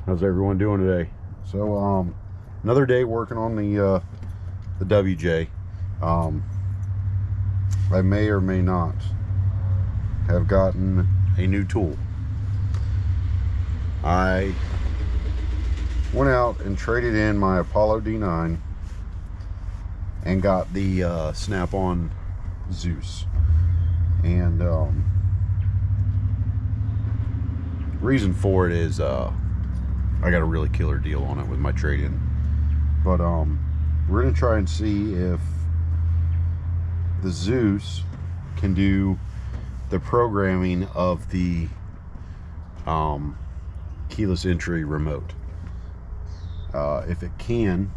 How's everyone doing today? So another day working on the WJ. I may or may not have gotten a new tool. I went out and traded in my Apollo D9 and got the Snap-on Zeus. And reason for it is I got a really killer deal on it with my trade-in. But we're gonna try and see if the Zeus can do the programming of the keyless entry remote. If it can,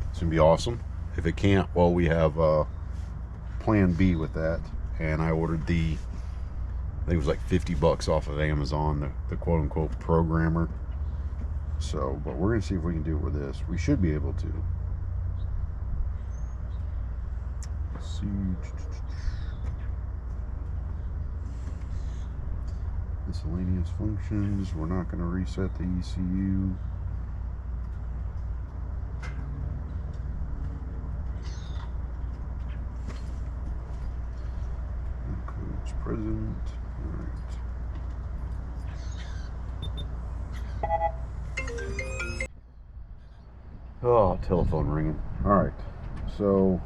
it's gonna be awesome. If it can't, well, we have plan B with that. And I ordered the, I think it was like 50 bucks off of Amazon, the quote-unquote programmer. So, but we're gonna see if we can do it with this. We should be able to. Let's see. Miscellaneous functions. We're not gonna reset the ECU. Codes present. All right. Oh, telephone ringing. All right, so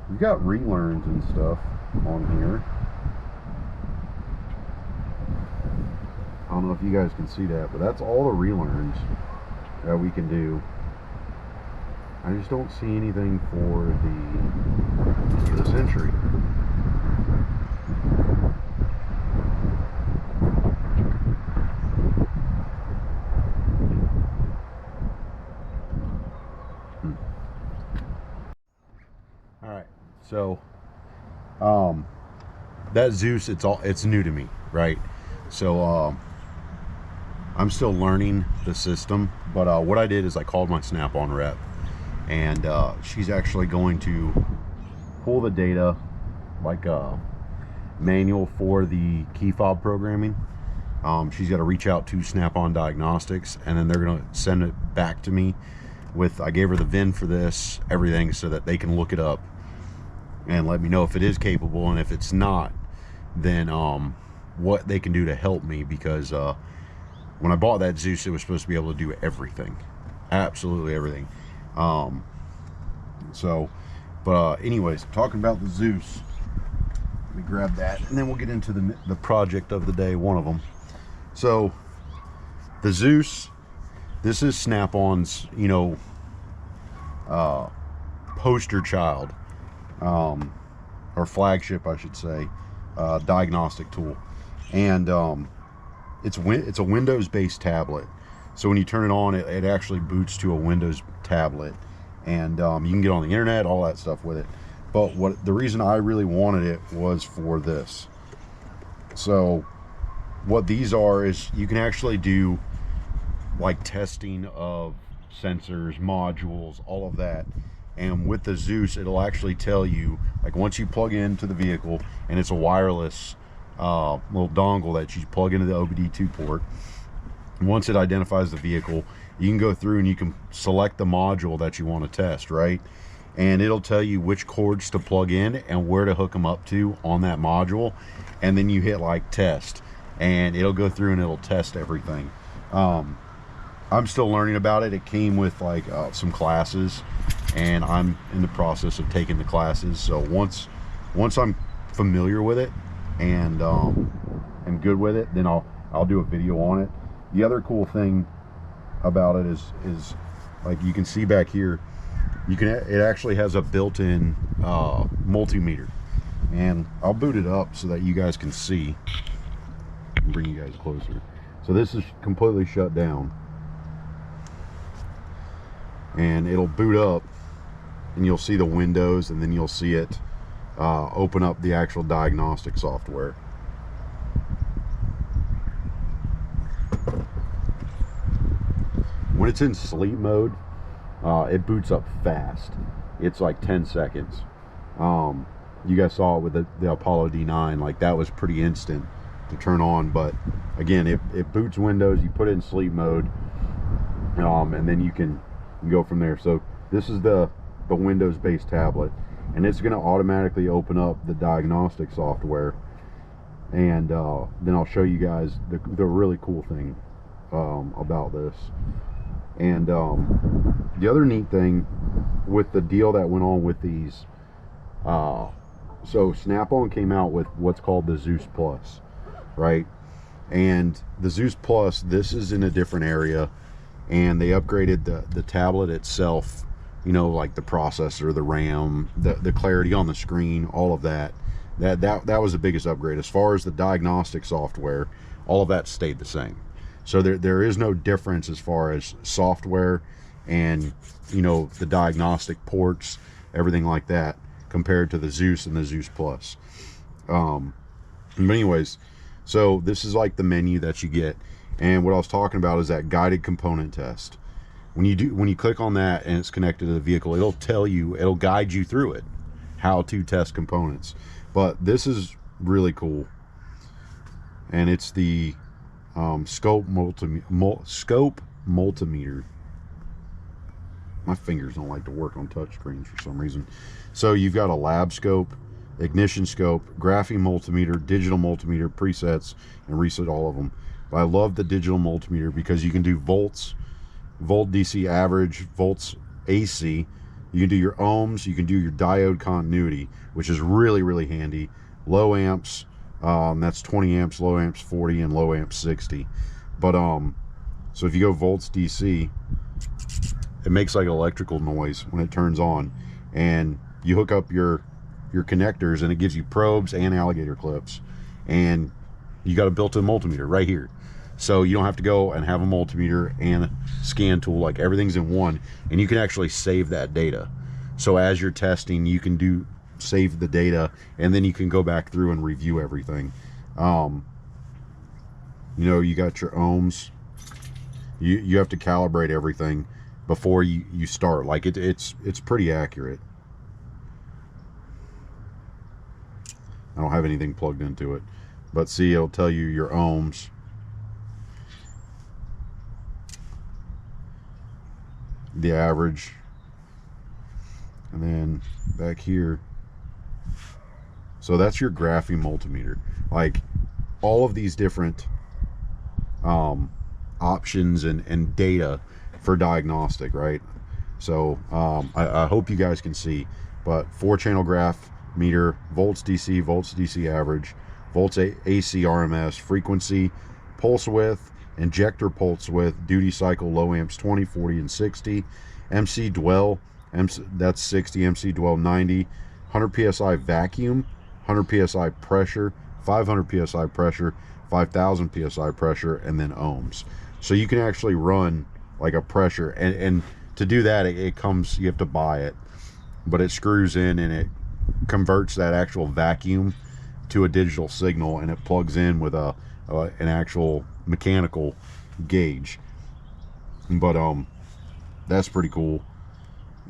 we've got relearns and stuff on here. I don't know if you guys can see that, but that's all the relearns that we can do. I just don't see anything for the keyless entry. Alright, so that Zeus, it's new to me, right? So I'm still learning the system, but what I did is I called my Snap-on rep, and she's actually going to pull the data, like a manual for the key fob programming. She's got to reach out to Snap-on Diagnostics, and then they're going to send it back to me with, I gave her the VIN for this, everything, so that they can look it up and let me know if it is capable, and if it's not, then what they can do to help me, because when I bought that Zeus, it was supposed to be able to do everything, absolutely everything. Anyways, talking about the Zeus, let me grab that, and then we'll get into the project of the day, one of them. So the Zeus, this is Snap-on's, you know, poster child, or flagship, I should say, diagnostic tool. And it's a Windows-based tablet. So when you turn it on, it actually boots to a Windows tablet, and you can get on the internet, all that stuff with it. But the reason I really wanted it was for this. So what these are is you can actually do like testing of sensors, modules, all of that. And with the Zeus, it'll actually tell you, like, once you plug into the vehicle, and it's a wireless little dongle that you plug into the OBD2 port. Once it identifies the vehicle, you can go through and you can select the module that you want to test, right? And it'll tell you which cords to plug in and where to hook them up to on that module. And then you hit like test, and it'll go through and it'll test everything. I'm still learning about it. It came with like some classes, and I'm in the process of taking the classes. So once I'm familiar with it and am good with it, then I'll do a video on it. The other cool thing about it is like you can see back here, it actually has a built-in multimeter, and I'll boot it up so that you guys can see. Bring you guys closer. So this is completely shut down, and it'll boot up, and you'll see the windows, and then you'll see it open up the actual diagnostic software. When it's in sleep mode, it boots up fast. It's like 10 seconds. You guys saw it with the Apollo D9, like that was pretty instant. to turn on, but again, it boots Windows. You put it in sleep mode, and then you can go from there. So this is the Windows based tablet, and it's going to automatically open up the diagnostic software, and then I'll show you guys the really cool thing about this. And the other neat thing with the deal that went on with these, so Snap-on came out with what's called the Zeus Plus, right? And the Zeus Plus, this is in a different area, and they upgraded the tablet itself, you know, like the processor, the RAM, the clarity on the screen, all of that. That was the biggest upgrade. As far as the diagnostic software, all of that stayed the same. So there is no difference as far as software and, you know, the diagnostic ports, everything like that, compared to the Zeus and the Zeus Plus. But anyways, so this is like the menu that you get, and what I was talking about is that guided component test. When you click on that and it's connected to the vehicle, it'll guide you through it, how to test components. But this is really cool, and it's the scope multimeter. My fingers don't like to work on touch screens for some reason. So you've got a lab scope, ignition scope, graphene multimeter, digital multimeter, presets, and reset all of them. But I love the digital multimeter because you can do volts, volt DC average, volts AC. You can do your ohms, you can do your diode continuity, which is really, really handy. Low amps, that's 20 amps, low amps 40, and low amps 60. But so if you go volts DC, it makes like electrical noise when it turns on, and you hook up your connectors, and it gives you probes and alligator clips, and you got a built-in multimeter right here. So you don't have to go and have a multimeter and a scan tool. Like, everything's in one, and you can actually save that data. So as you're testing, you can save the data, and then you can go back through and review everything. You know, you got your ohms. You have to calibrate everything before you start. Like, it's pretty accurate. I don't have anything plugged into it, but see, it'll tell you your ohms. The average, and then back here, so that's your graphene multimeter. Like, all of these different options and data for diagnostic, right? So I hope you guys can see, but 4-channel graph meter, volts DC average, volts AC RMS, frequency, pulse width, injector pulse width, duty cycle, low amps 20, 40, and 60, MC dwell, that's 60, MC dwell 90, 100 psi vacuum, 100 psi pressure, 500 psi pressure, 5,000 psi pressure, and then ohms. So you can actually run like a pressure, and to do that, it comes, you have to buy it, but it screws in and it converts that actual vacuum to a digital signal, and it plugs in with an actual mechanical gauge. But that's pretty cool.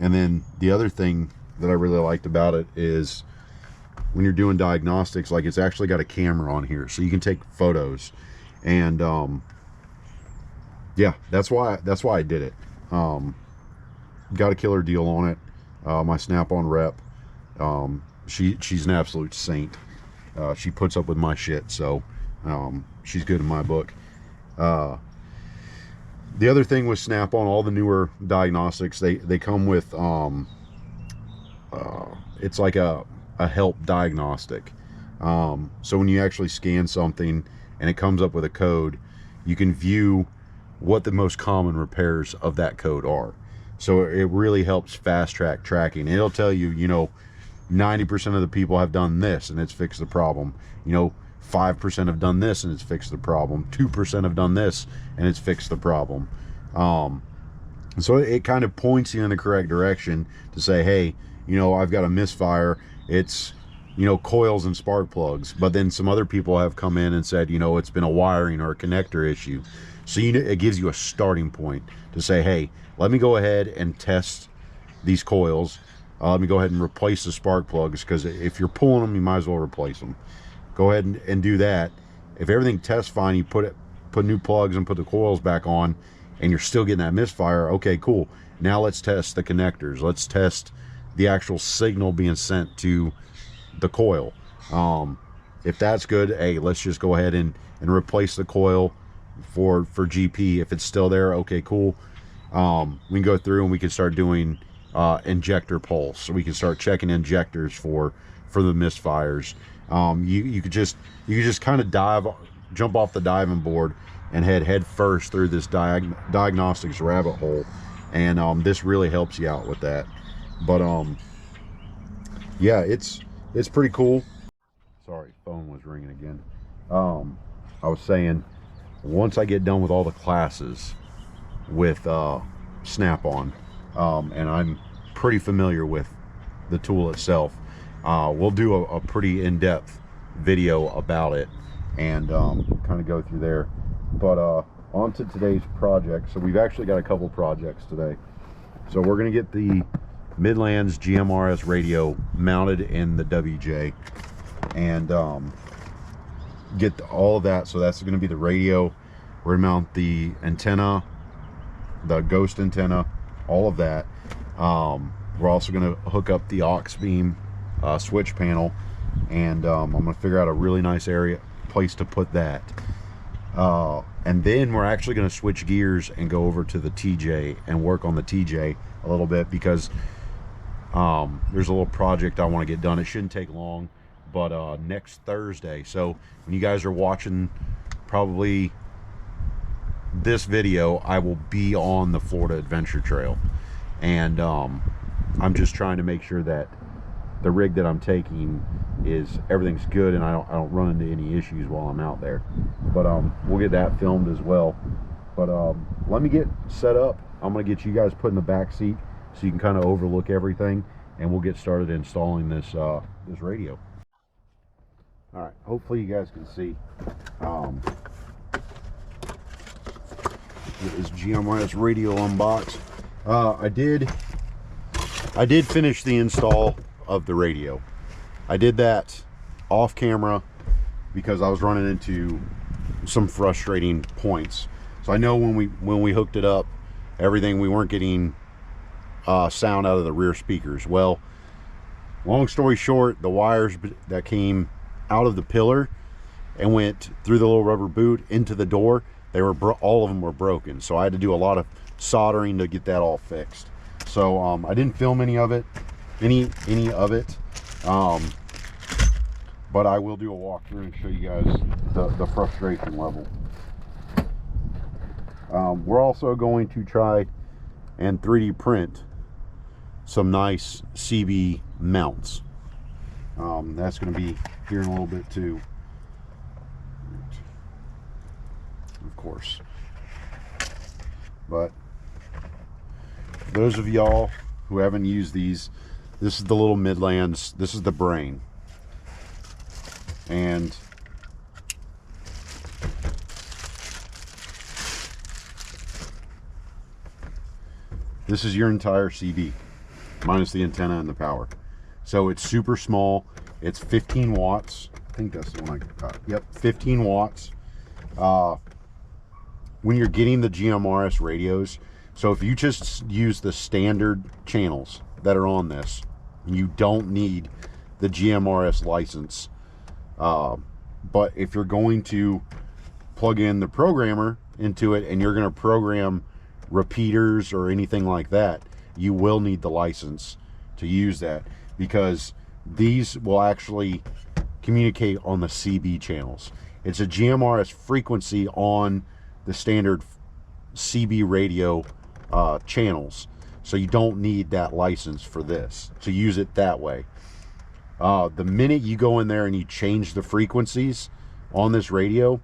And then the other thing that I really liked about it is when you're doing diagnostics, like, it's actually got a camera on here, so you can take photos. And yeah, that's why I did it. Got a killer deal on it. My Snap-on rep, she's an absolute saint. She puts up with my shit, so she's good in my book. The other thing with Snap-on, all the newer diagnostics, they come with it's like a help diagnostic. So when you actually scan something and it comes up with a code, you can view what the most common repairs of that code are. So it really helps fast track tracking. It'll tell you, you know, 90% of the people have done this and it's fixed the problem. You know, 5% have done this and it's fixed the problem. 2% have done this and it's fixed the problem. So it kind of points you in the correct direction to say, hey, you know, I've got a misfire. It's, you know, coils and spark plugs. But then some other people have come in and said, you know, it's been a wiring or a connector issue. So it gives you a starting point to say, hey, let me go ahead and test these coils. Let me go ahead and replace the spark plugs, because if you're pulling them, you might as well replace them. Go ahead and do that, If everything tests fine, you put new plugs and put the coils back on, and you're still getting that misfire. Okay, cool. Now let's test the connectors. Let's test the actual signal being sent to the coil. If that's good, hey, let's just go ahead and replace the coil for GP. If it's still there, okay, cool. We can go through and we can start doing injector pulse. So we can start checking injectors for the misfires. You could just kind of jump off the diving board and head first through this diagnostics rabbit hole, and this really helps you out with that. But yeah, it's pretty cool. Sorry, phone was ringing again. I was saying, once I get done with all the classes with Snap-on, and I'm pretty familiar with the tool itself, we'll do a pretty in-depth video about it and kind of go through there. But on to today's project. So we've actually got a couple projects today. So we're going to get the Midlands GMRS radio mounted in the WJ and get all of that. So that's going to be the radio. We're going to mount the antenna, the ghost antenna, all of that. We're also going to hook up the Auxbeam switch panel, and I'm going to figure out a really nice place to put that. And then we're actually going to switch gears and go over to the TJ and work on the TJ a little bit, because there's a little project I want to get done. It shouldn't take long, but next Thursday, so when you guys are watching probably this video, I will be on the Florida Adventure Trail, and I'm just trying to make sure that the rig that I'm taking everything's good, and I don't run into any issues while I'm out there. But we'll get that filmed as well. But let me get set up. I'm gonna get you guys put in the back seat so you can kind of overlook everything, and we'll get started installing this this radio. All right, hopefully you guys can see. Get this GMRS radio unboxed. I did finish the install of the radio. I did that off camera because I was running into some frustrating points. So I know when we hooked it up, we weren't getting sound out of the rear speakers. Well, long story short, the wires that came out of the pillar and went through the little rubber boot into the door, all of them were broken. So I had to do a lot of soldering to get that all fixed. So I didn't film any of it, but I will do a walkthrough and show you guys the frustration level. We're also going to try and 3D print some nice CB mounts. That's going to be here in a little bit too, of course. But those of y'all who haven't used these, this is the little Midlands, this is the brain, and this is your entire CB minus the antenna and the power. So it's super small. It's 15 watts. I think that's the one I got. Yep, 15 watts. When you're getting the GMRS radios, so if you just use the standard channels that are on this, you don't need the GMRS license. But if you're going to plug in the programmer into it and you're going to program repeaters or anything like that, you will need the license to use that, because these will actually communicate on the CB channels. It's a GMRS frequency on the standard CB radio channels, so you don't need that license for this to use it that way. The minute you go in there and you change the frequencies on this radio,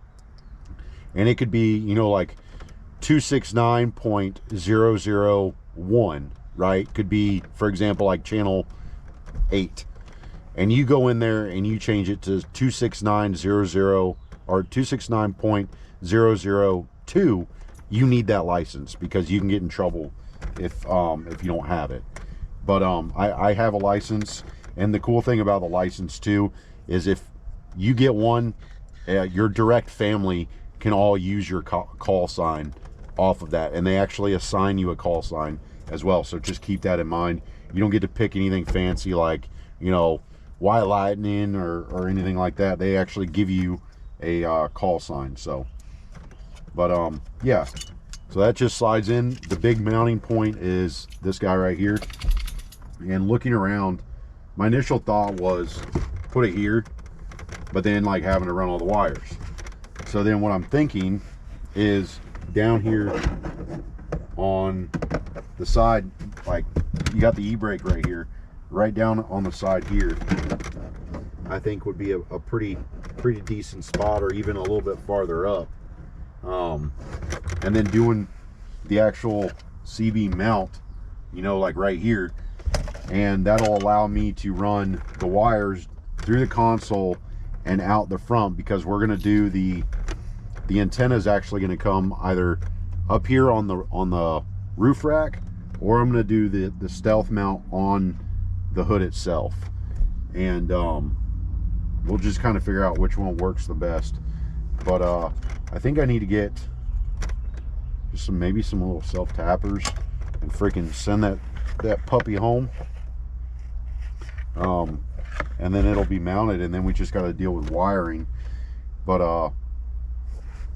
and it could be, you know, like 269.001, right? Could be, for example, like channel 8, and you go in there and you change it to 269.00 or 269.002, you need that license, because you can get in trouble if you don't have it. But I have a license, and the cool thing about the license too is if you get one your direct family can all use your call sign off of that, and they actually assign you a call sign as well. So just keep that in mind. You don't get to pick anything fancy like, you know, Why Lightning or anything like that. They actually give you a call sign. So, but yeah, so that just slides in. The big mounting point is this guy right here. And looking around, my initial thought was put it here, but then like having to run all the wires. So then what I'm thinking is down here on the side, like you got the e-brake right here, right down on the side here, I think would be a pretty decent spot, or even a little bit farther up. And then doing the actual CB mount, you know, like right here, and that'll allow me to run the wires through the console and out the front, because we're going to do the antenna is actually going to come either up here on the roof rack, or I'm going to do the stealth mount on the hood itself. And we'll just kind of figure out which one works the best. But I think I need to get just maybe some little self tappers and freaking send that puppy home. And then it'll be mounted, and then we just got to deal with wiring. But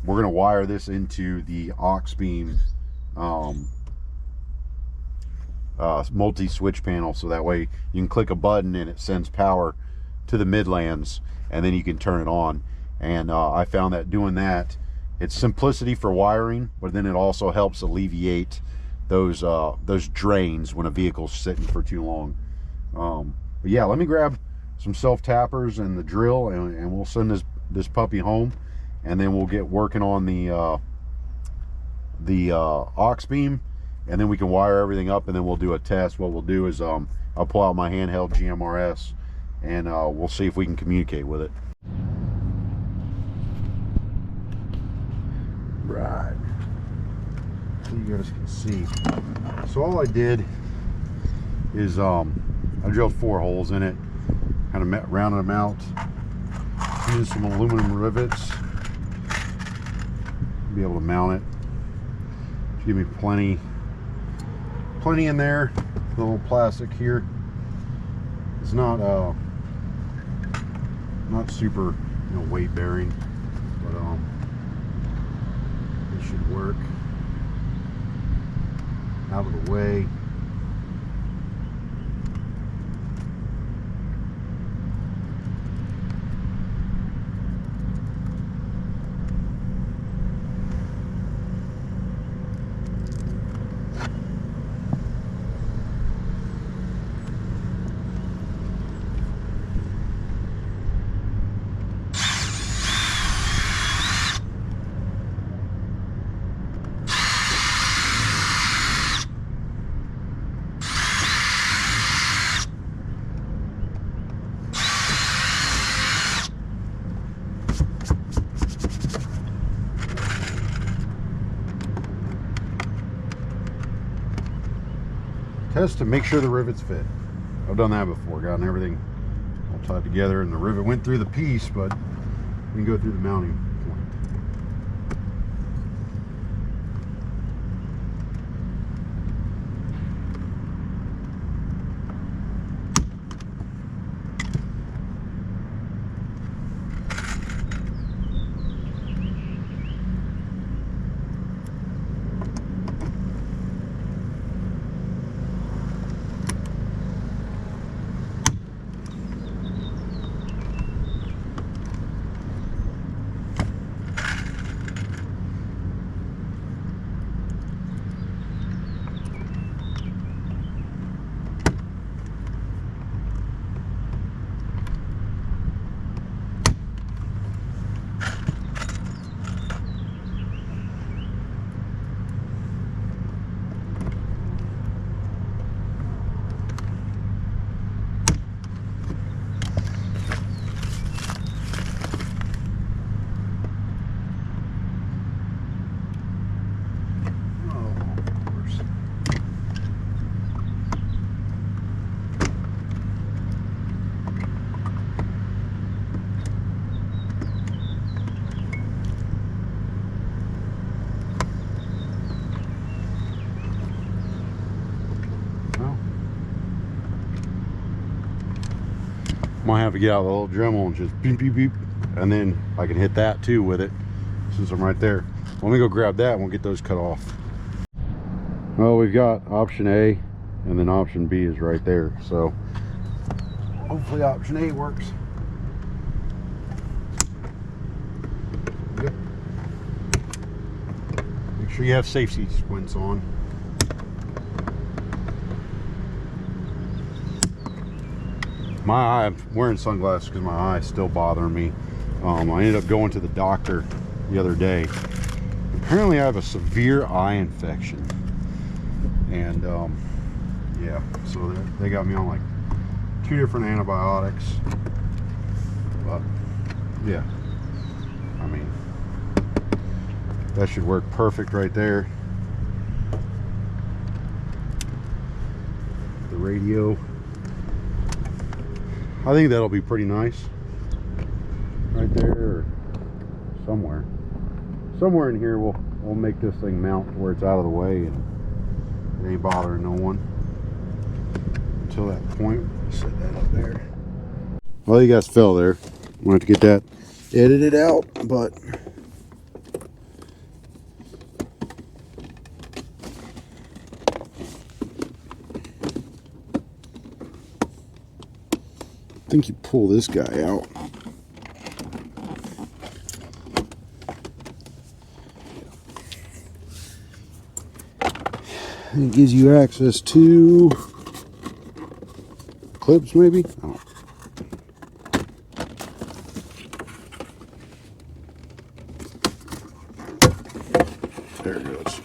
we're gonna wire this into the Auxbeam multi-switch panel, so that way you can click a button and it sends power to the Midlands, and then you can turn it on. And I found that doing that, it's simplicity for wiring, but then it also helps alleviate those drains when a vehicle's sitting for too long. But yeah, let me grab some self tappers and the drill, and we'll send this puppy home, and then we'll get working on the Auxbeam, and then we can wire everything up, and then we'll do a test. What we'll do is I'll pull out my handheld GMRS, and we'll see if we can communicate with it. Right, so you guys can see. So all I did is I drilled 4 holes in it, kind of rounded them out, used some aluminum rivets to be able to mount it. Give me plenty in there. The little plastic here, it's not super, you know, weight bearing, but it should work. Out of the way. Test to make sure the rivets fit. I've done that before, gotten everything all tied together, and the rivet went through the piece, but we can go through the mounting point. Might have to get out the little Dremel and just beep beep beep, and then I can hit that too with it since I'm right there. Let me go grab that and we'll get those cut off. Well, we've got option A, and then option B is right there, so hopefully option A works. Yep. Make sure you have safety squints on. I'm wearing sunglasses because my eye's still bothering me. I ended up going to the doctor the other day. Apparently I have a severe eye infection, and yeah, so they got me on like 2 different antibiotics. But yeah, I mean, that should work perfect right there. The radio, I think that'll be pretty nice right there, or somewhere in here. We'll make this thing mount to where it's out of the way and it ain't bothering no one until that point. Set that up there. Well, you guys fell there. I'm gonna have to get that edited out, but I think you pull this guy out. And it gives you access to clips, maybe? Oh. There it goes.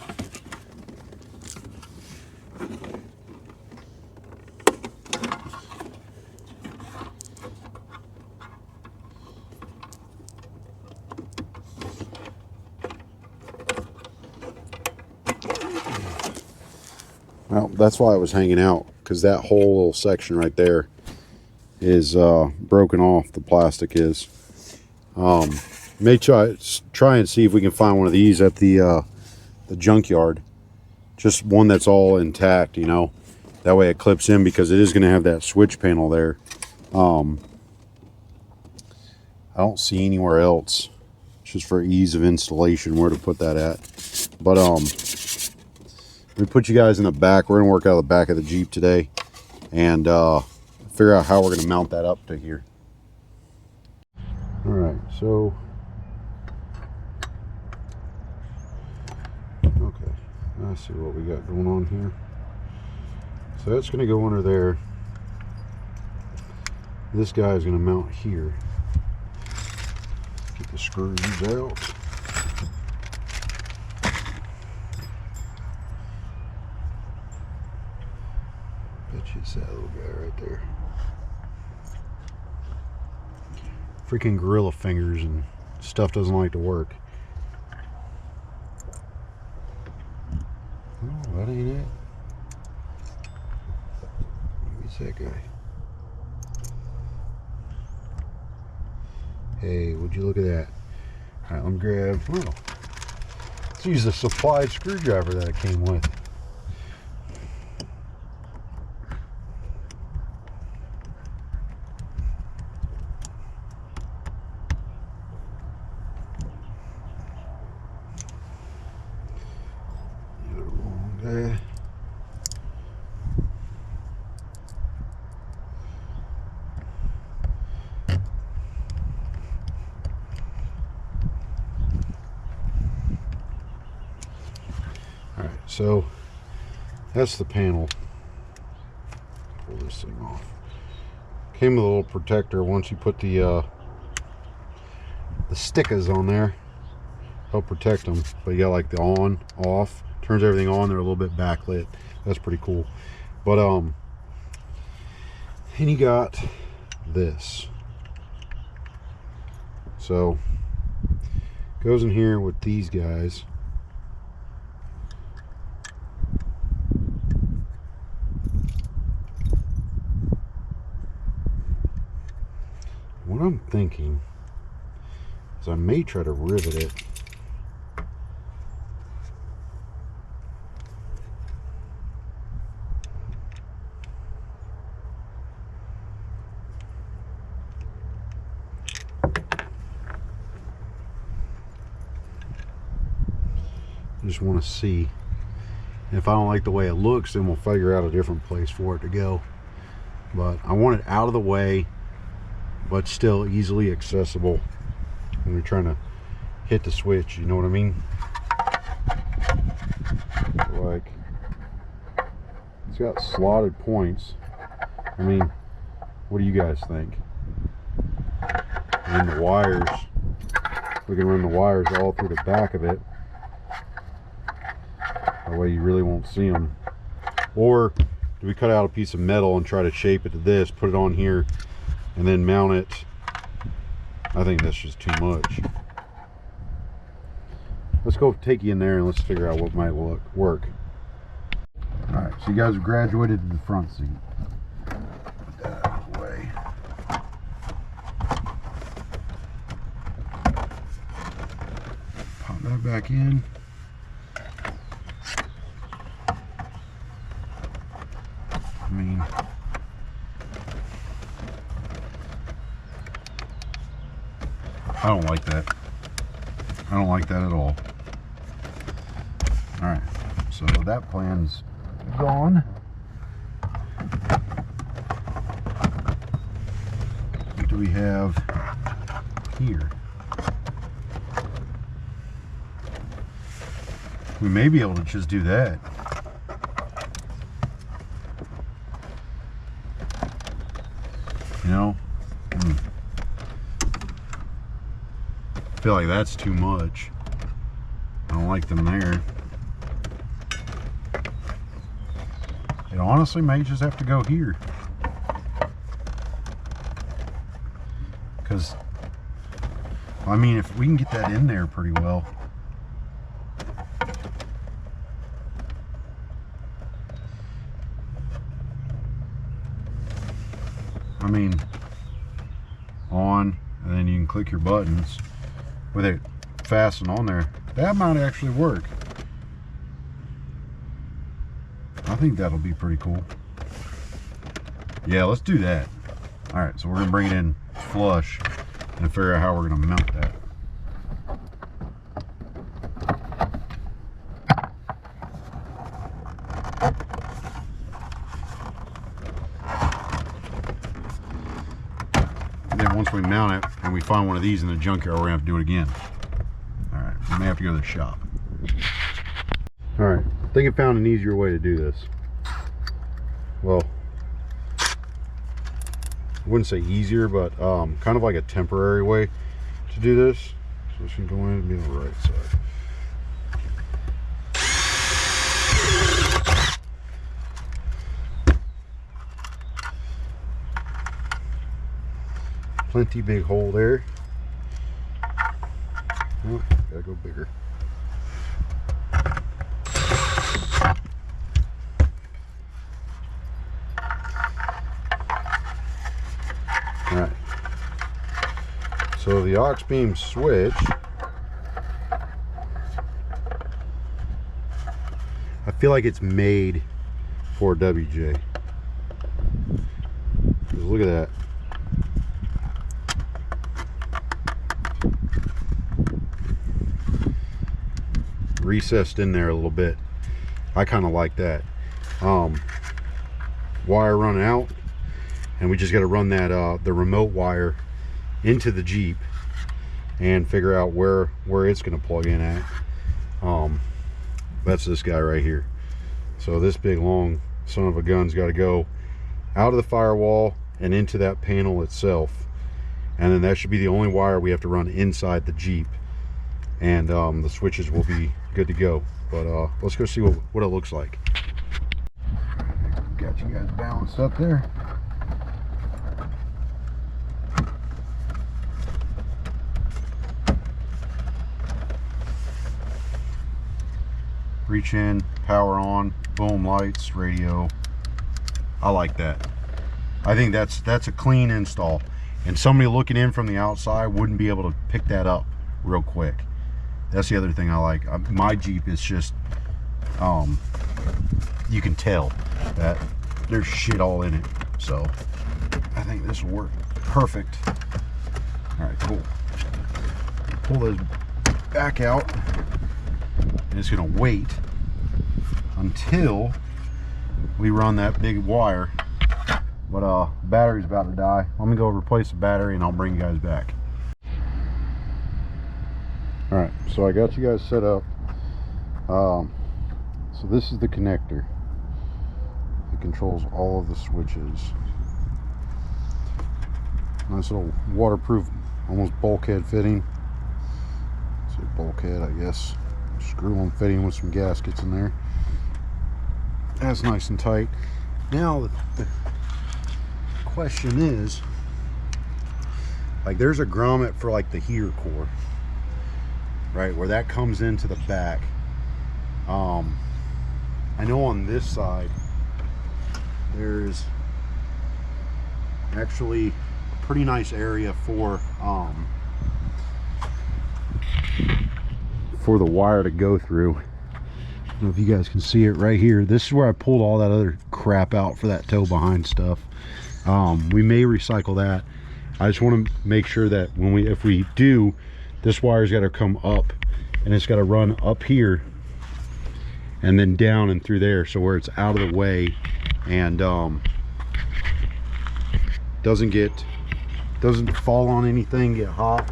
Well, that's why it was hanging out, because that whole little section right there is broken off. The plastic is. May try and see if we can find one of these at the junkyard. Just one that's all intact, you know. That way it clips in, because it is going to have that switch panel there. I don't see anywhere else, just for ease of installation, where to put that at. But we put you guys in the back. We're going to work out of the back of the Jeep today and figure out how we're going to mount that up to here. All right, so okay, let's see what we got going on here. So that's going to go under there. This guy is going to mount here. Get the screws out. It's that little guy right there. Freaking gorilla fingers and stuff doesn't like to work. Oh, that ain't it. Who's that guy? Hey, would you look at that? Alright, let me grab. Oh, let's use the supplied screwdriver that it came with. Alright, so that's the panel. Pull this thing off. Came with a little protector once you put the stickers on there. Help protect them. But you got like the on, off. Turns everything on. They're a little bit backlit. That's pretty cool. But and you got this. So goes in here with these guys. What I'm thinking is I may try to rivet it. I just want to see. And if I don't like the way it looks, then we'll figure out a different place for it to go. But I want it out of the way, but still easily accessible when you're trying to hit the switch, you know what I mean? Like, it's got slotted points. I mean, what do you guys think? And the wires, we can run the wires all through the back of it. That way you really won't see them. Or do we cut out a piece of metal and try to shape it to this, put it on here, and then mount it? I think that's just too much. Let's go take you in there and let's figure out what might work. Alright, so you guys have graduated to the front seat. Put that out of the way. Pop that back in. I mean, I don't like that. I don't like that at all. Alright, so that plan's gone. What do we have here? We may be able to just do that. You know? I feel like that's too much. I don't like them there. It honestly may just have to go here. Because, I mean, if we can get that in there pretty well. I mean, on, and then you can click your buttons with it fastened on there. That might actually work. I think that'll be pretty cool. Yeah, let's do that. All right, so we're gonna bring it in flush and figure out how we're gonna mount that. And then once we mount it and we find one of these in the junkyard, we're gonna have to do it again. All right, we may have to go to the shop. All right, I think I found an easier way to do this. Well, I wouldn't say easier, but kind of like a temporary way to do this. So this can go in and be on the right side. Plenty big hole there. Oh, gotta go bigger. Alright, so the Auxbeam switch, I feel like it's made for WJ. Just look at that. Recessed in there a little bit. I kind of like that. Wire run out, and we just got to run that the remote wire into the Jeep and figure out where it's going to plug in at. That's this guy right here. So this big long son of a gun's got to go out of the firewall and into that panel itself, and then that should be the only wire we have to run inside the Jeep, and the switches will be good to go. But let's go see what it looks like. Got you guys balanced up there. Reach in, power on, boom, lights, radio. I like that. I think that's a clean install, and somebody looking in from the outside wouldn't be able to pick that up real quick. That's the other thing I like. My Jeep is just, you can tell that there's shit all in it. So I think this will work perfect. All right, cool. Pull those back out. and it's gonna wait until we run that big wire. But battery's about to die. Let me go replace the battery and I'll bring you guys back. Alright, so I got you guys set up. So this is the connector. It controls all of the switches. Nice little waterproof, almost bulkhead fitting. It's a bulkhead, I guess. Screw-on fitting with some gaskets in there. That's nice and tight. Now the question is, like, there's a grommet for like the heater core, right, where that comes into the back. I know on this side there's actually a pretty nice area for the wire to go through. I don't know if you guys can see it right here. This is where I pulled all that other crap out for that tow behind stuff. We may recycle that. I just want to make sure that if we do, this wire's got to come up and it's got to run up here and then down and through there, so where it's out of the way and doesn't fall on anything, get hot.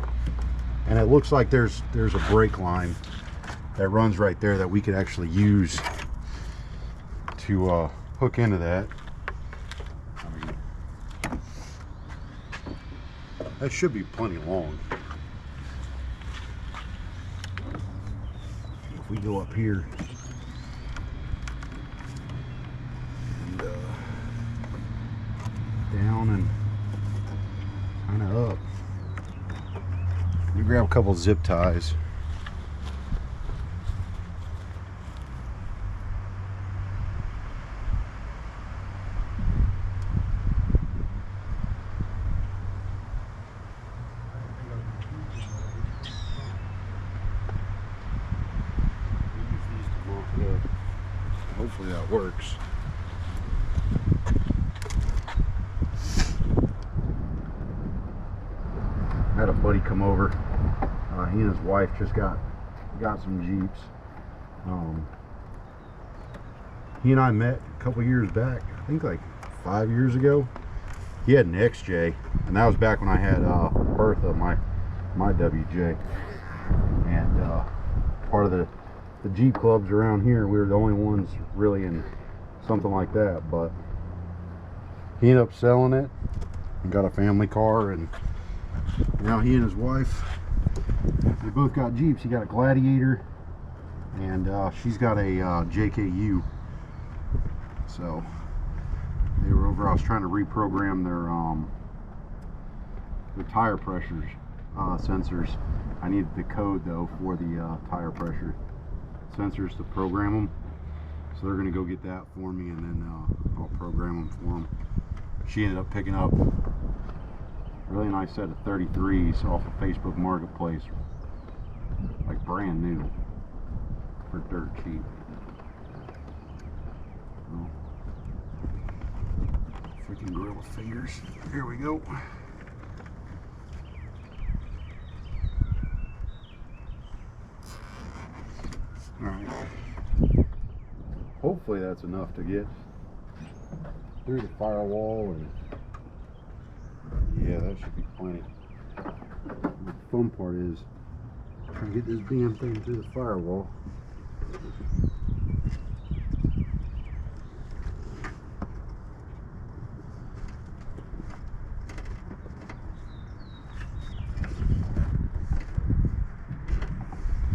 And it looks like there's a brake line that runs right there that we could actually use to hook into that. I mean, that should be plenty long. If we go up here and down and kind of up, we grab a couple zip ties. Hopefully that works. I had a buddy come over. He and his wife just got some Jeeps. He and I met a couple years back, I think like 5 years ago. He had an XJ, and that was back when I had Bertha, my WJ. And part of the Jeep clubs around here, we were the only ones really in something like that. But he ended up selling it and got a family car, and now he and his wife, they both got Jeeps. He got a Gladiator, and she's got a JKU. So they were over. I was trying to reprogram their tire pressures sensors. I needed the code though for the tire pressure sensors to program them. So they're going to go get that for me, and then I'll program them for them. She ended up picking up a really nice set of 33s off of Facebook Marketplace, like brand new, for dirt cheap. So, freaking gorilla fingers. Here we go. Alright. Hopefully that's enough to get through the firewall, and yeah, that should be plenty. The fun part is trying to get this damn thing through the firewall.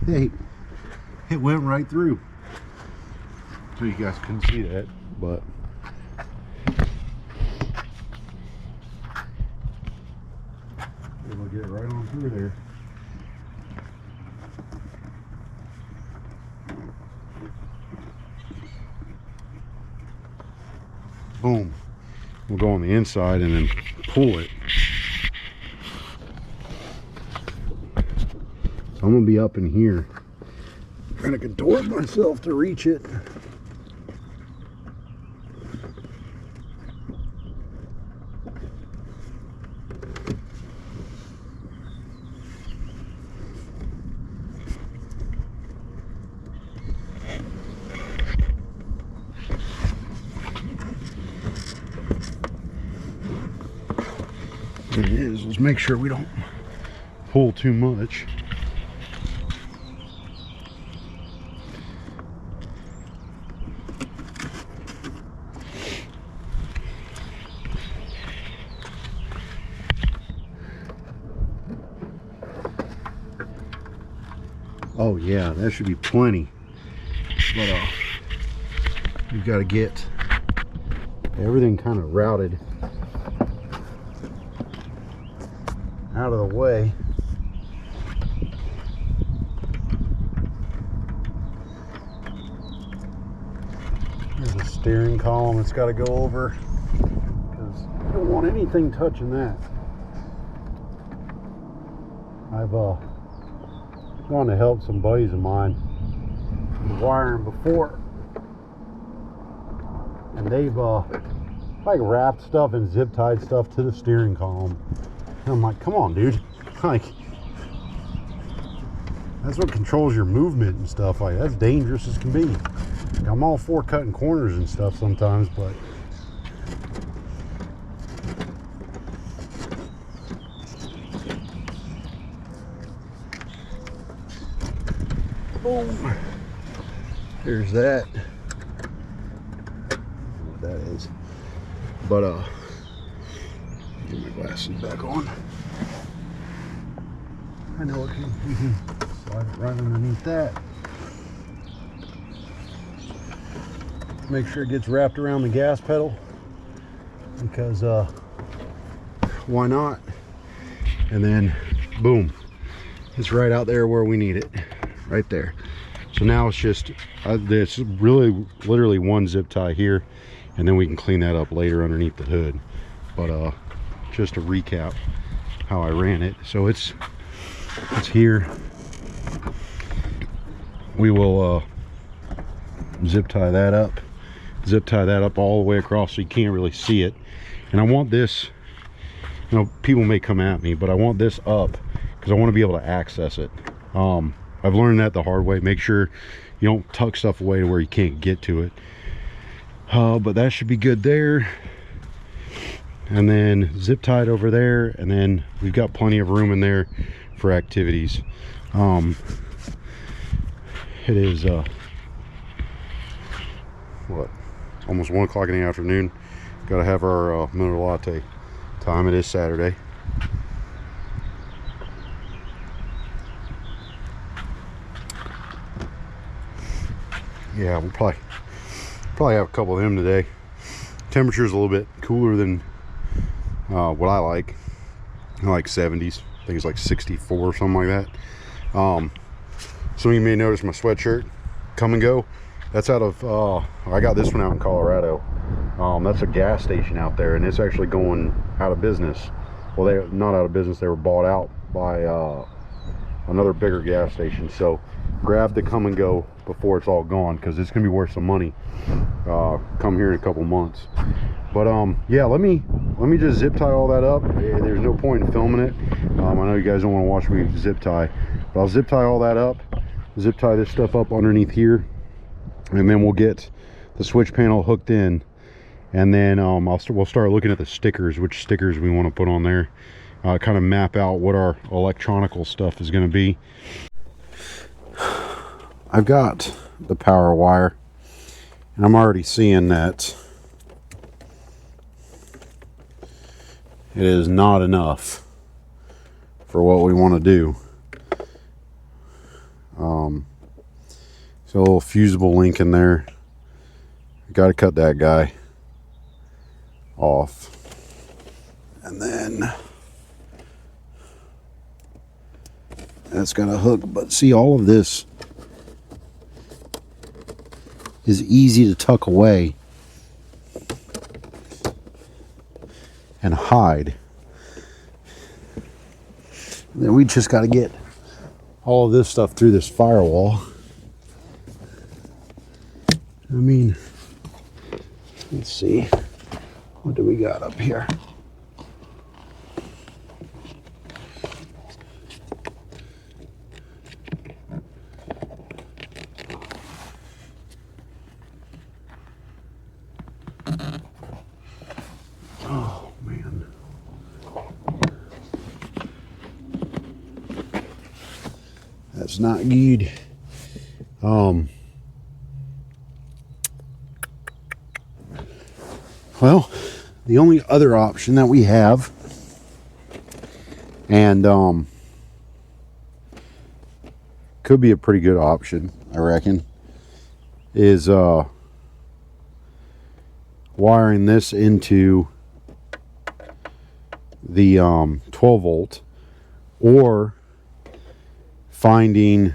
Hey, it went right through. So you guys couldn't see that, but it'll get right on through there. Boom. We'll go on the inside and then pull it. So I'm gonna be up in here trying to contort myself to reach it. is, let's make sure we don't pull too much. Oh yeah, that should be plenty. But you've got to get everything kind of routed out of the way. There's a steering column that's got to go over, because you don't want anything touching that. I've gone to help some buddies of mine with wiring before, and they've like wrapped stuff and zip tied stuff to the steering column. And I'm like, come on, dude, like that's what controls your movement and stuff. Like, that's dangerous as can be. I'm all for cutting corners and stuff sometimes, but boom, there's that. I don't know what that is, but get my glasses back on. I know it can, you can slide it right underneath that. Make sure it gets wrapped around the gas pedal, because why not? And then boom, it's right out there where we need it, right there. So now it's just there's really literally one zip tie here, and then we can clean that up later underneath the hood. But just to recap how I ran it, so it's here. We will zip tie that up all the way across so you can't really see it. And I want this, you know, people may come at me, but I want this up because I want to be able to access it. I've learned that the hard way. Make sure you don't tuck stuff away to where you can't get to it. But that should be good there. And then zip tied over there, and then we've got plenty of room in there for activities. It is what, almost 1 o'clock in the afternoon. Got to have our mineral latte time. It is Saturday. Yeah, we'll probably have a couple of them today. Temperature's a little bit cooler than what I like 70s. I think it's like 64 or something like that. Some of you may notice my sweatshirt, Come and Go. That's out of I got this one out in Colorado. That's a gas station out there, and it's actually going out of business. Well, they're not out of business, they were bought out by another bigger gas station. So grab the Come and Go before it's all gone, because it's gonna be worth some money come here in a couple months. But yeah, let me just zip tie all that up. There's no point in filming it. I know you guys don't want to watch me zip tie, but I'll zip tie all that up, zip tie this stuff up underneath here, and then we'll get the switch panel hooked in, and then we'll start looking at the stickers, which stickers we want to put on there, kind of map out what our electronical stuff is going to be. I've got the power wire, and I'm already seeing that it is not enough for what we want to do. So a little fusible link in there. Got to cut that guy off, and then that's got to hook. But see, all of this is easy to tuck away and hide. And then we just got to get all of this stuff through this firewall. I mean, let's see, what do we got up here? Oh man, That's not good. Well, the only other option that we have, and could be a pretty good option, I reckon, is wiring this into the 12 volt, or finding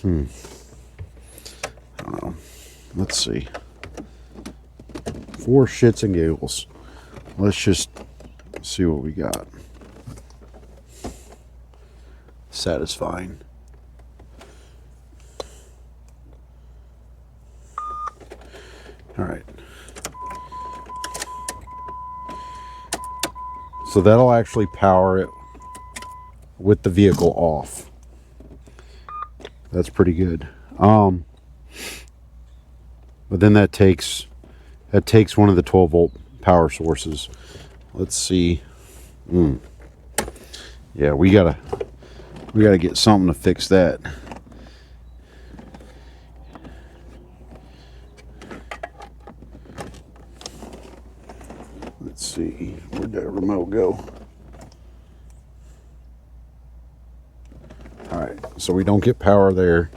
I don't know, let's see, for shits and giggles, let's just see what we got. Satisfying. All right. So that'll actually power it with the vehicle off. That's pretty good. But then that takes one of the 12 volt power sources. Let's see. Yeah, we gotta get something to fix that. Let's see, where'd that remote go? All right, so we don't get power there.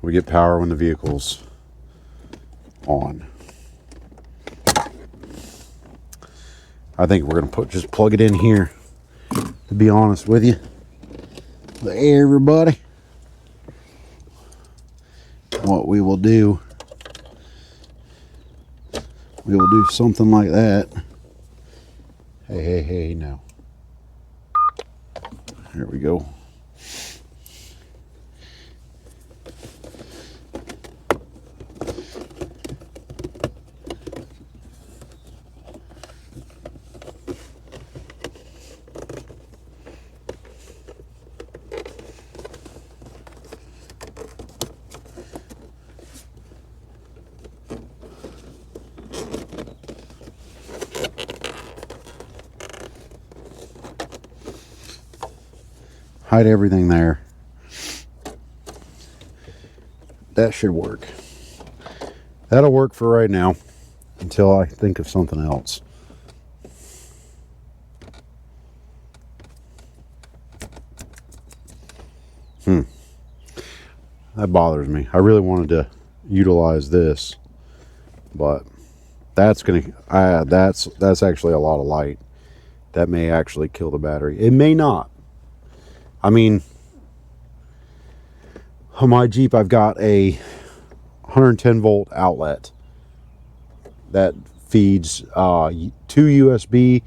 We get power when the vehicle's on. I think we're gonna just plug it in here, to be honest with you. Hey everybody. What we will do, we will do something like that. Hey, now. There we go. Hide everything there. That should work. That'll work for right now until I think of something else. That bothers me. I really wanted to utilize this, but that's that's actually a lot of light. That may actually kill the battery. It may not. I mean, on my Jeep, I've got a 110 volt outlet that feeds 2 USB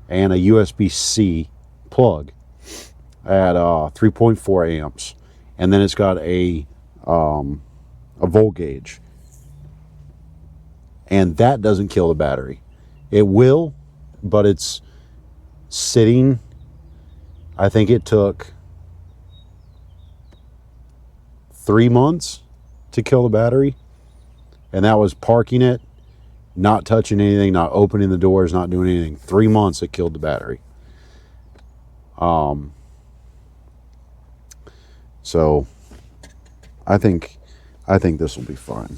and a USB-C plug at 3.4 amps, and then it's got a volt gauge, and that doesn't kill the battery. It will, but it's sitting. I think it took 3 months to kill the battery, and that was parking it, not touching anything, not opening the doors, not doing anything. 3 months it killed the battery. So I think this will be fine.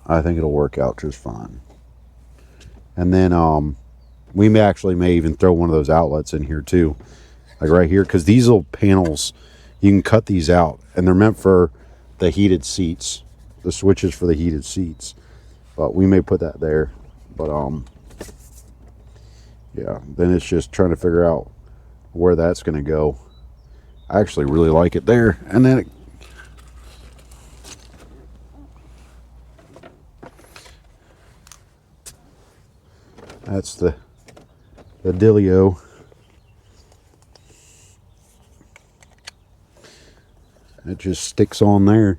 I think it'll work out just fine. And then we may even throw one of those outlets in here too, like right here, because these little panels, you can cut these out, and they're meant for the heated seats, the switches for the heated seats. But we may put that there. But yeah, then it's just trying to figure out where that's going to go. I actually really like it there, and then that's the dealio. It just sticks on there.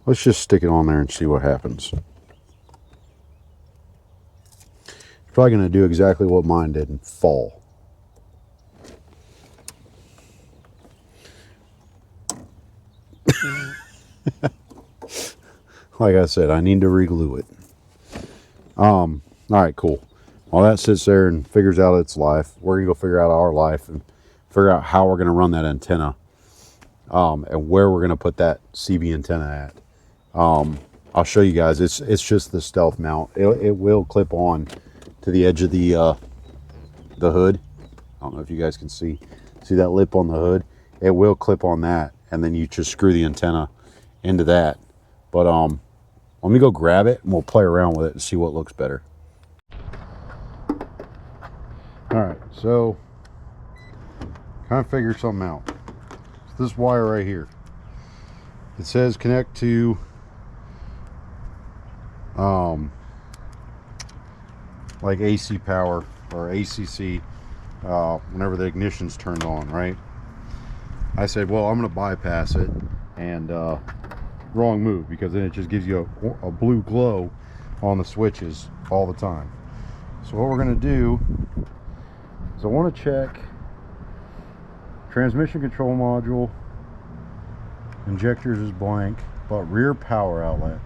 Let's just stick it on there and see what happens. It's probably going to do exactly what mine did and fall. like I said, I need to reglue it. All right, cool. While that sits there and figures out its life, we're gonna go figure out our life and figure out how we're gonna run that antenna, and where we're gonna put that CB antenna at. I'll show you guys. It's just the stealth mount. It will clip on to the edge of the hood. I don't know if you guys can see that lip on the hood. It will clip on that, and then you just screw the antenna into that. But let me go grab it and we'll play around with it and see what looks better. All right, so kind of figure something out. This wire right here, it says connect to like AC power or ACC whenever the ignition's turned on, right? I said, well, I'm gonna bypass it, and wrong move, because then it just gives you a blue glow on the switches all the time. So what we're gonna do is I want to check transmission control module, injectors is blank, but rear power outlet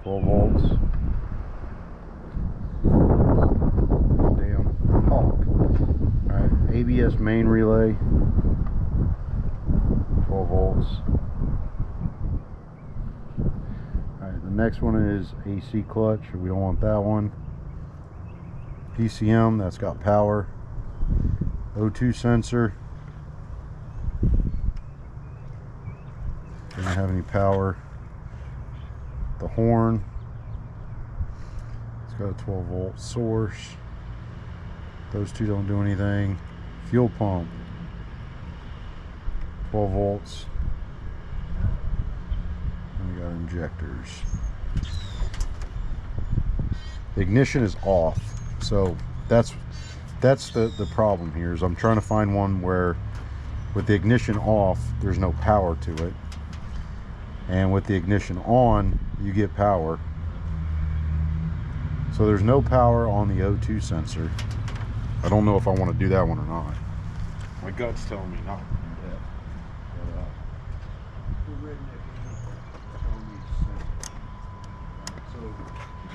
12 volts. Damn hawk. Alright, ABS main relay 12 volts. Alright, the next one is AC clutch. We don't want that one. PCM, that's got power. O2 sensor, doesn't have any power. The horn, it's got a 12 volt source. Those two don't do anything. Fuel pump, 12 volts. And we got injectors. The ignition is off, so that's the problem here. Is I'm trying to find one where with the ignition off there's no power to it, and with the ignition on you get power. So there's no power on the O2 sensor. I don't know if I want to do that one or not. My gut's telling me not to do that. But, so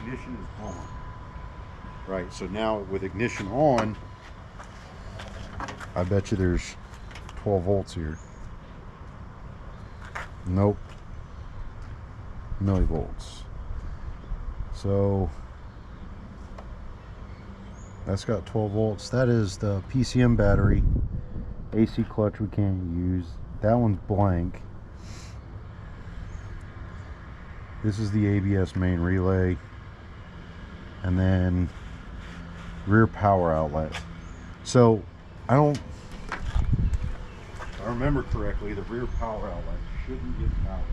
ignition is on. Right, so now with ignition on, I bet you there's 12 volts here. Nope. Millivolts. So that's got 12 volts. That is the PCM battery. AC clutch we can't use. That one's blank. This is the ABS main relay. And then rear power outlet. So if I remember correctly, the rear power outlet shouldn't get power.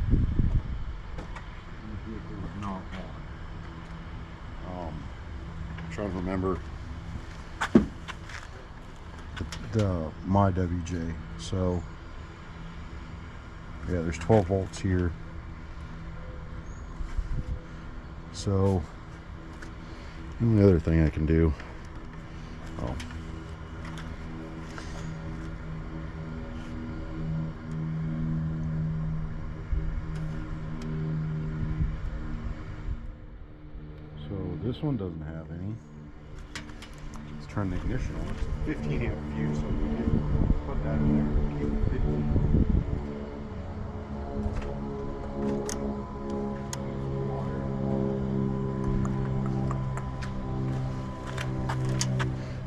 The vehicle is not on. I'm trying to remember my WJ. So yeah, there's 12 volts here. So the only other thing I can do, so this one doesn't have any. Let's turn the ignition on. It's a 15 amp fuse, so we can put that in there. Keep it 15.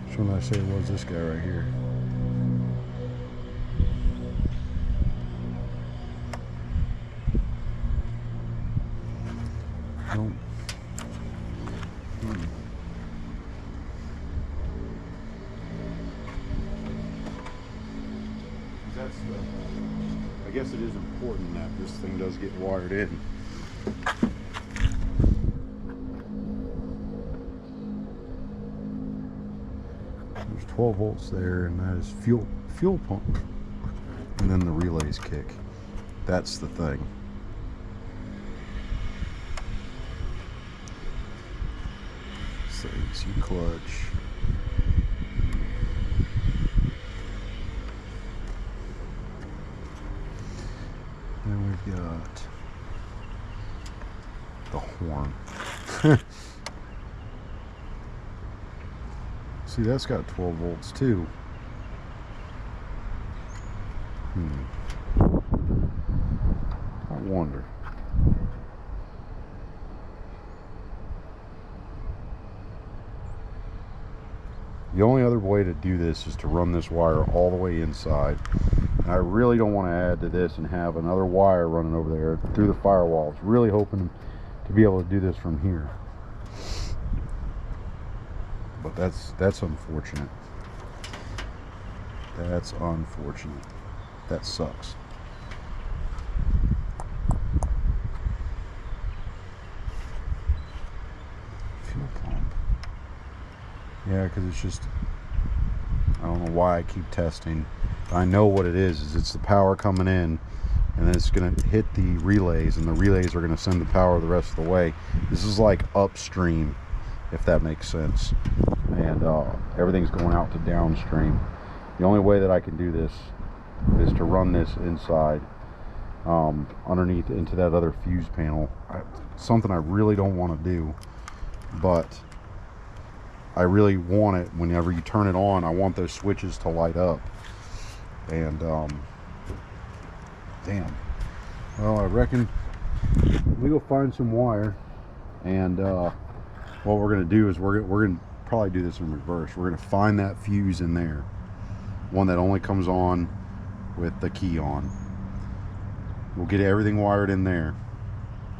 Which one did I say was this guy right here? Nope. I guess it is important that this thing does get wired in. There's 12 volts there, and that is fuel pump. And then the relays kick. That's the thing. So AC clutch. Then we've got the horn. See, that's got 12 volts too. I wonder. The only other way to do this is to run this wire all the way inside. And I really don't want to add to this and have another wire running over there through the firewall. I was really hoping to be able to do this from here. But that's unfortunate. That's unfortunate. That sucks. Fuel pump. Yeah, because it's just, I don't know why I keep testing. I know what it is it's the power coming in, and then it's going to hit the relays, and the relays are going to send the power the rest of the way. This is like upstream, if that makes sense. And everything's going out to downstream. The only way that I can do this is to run this inside, underneath into that other fuse panel. Something I really don't want to do, but I really want it. Whenever you turn it on, I want those switches to light up. And damn, well, I reckon we go find some wire, and what we're gonna do is we're gonna probably do this in reverse. We're gonna find that fuse in there, one that only comes on with the key on. We'll get everything wired in there,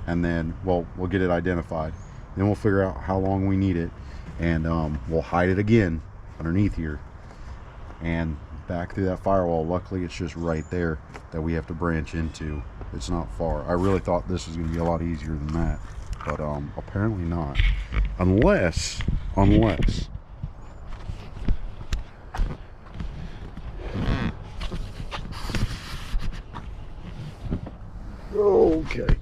and then we'll get it identified. Then we'll figure out how long we need it, and we'll hide it again underneath here and back through that firewall. Luckily it's just right there that we have to branch into. It's not far. I really thought this was going to be a lot easier than that, but apparently not, unless okay.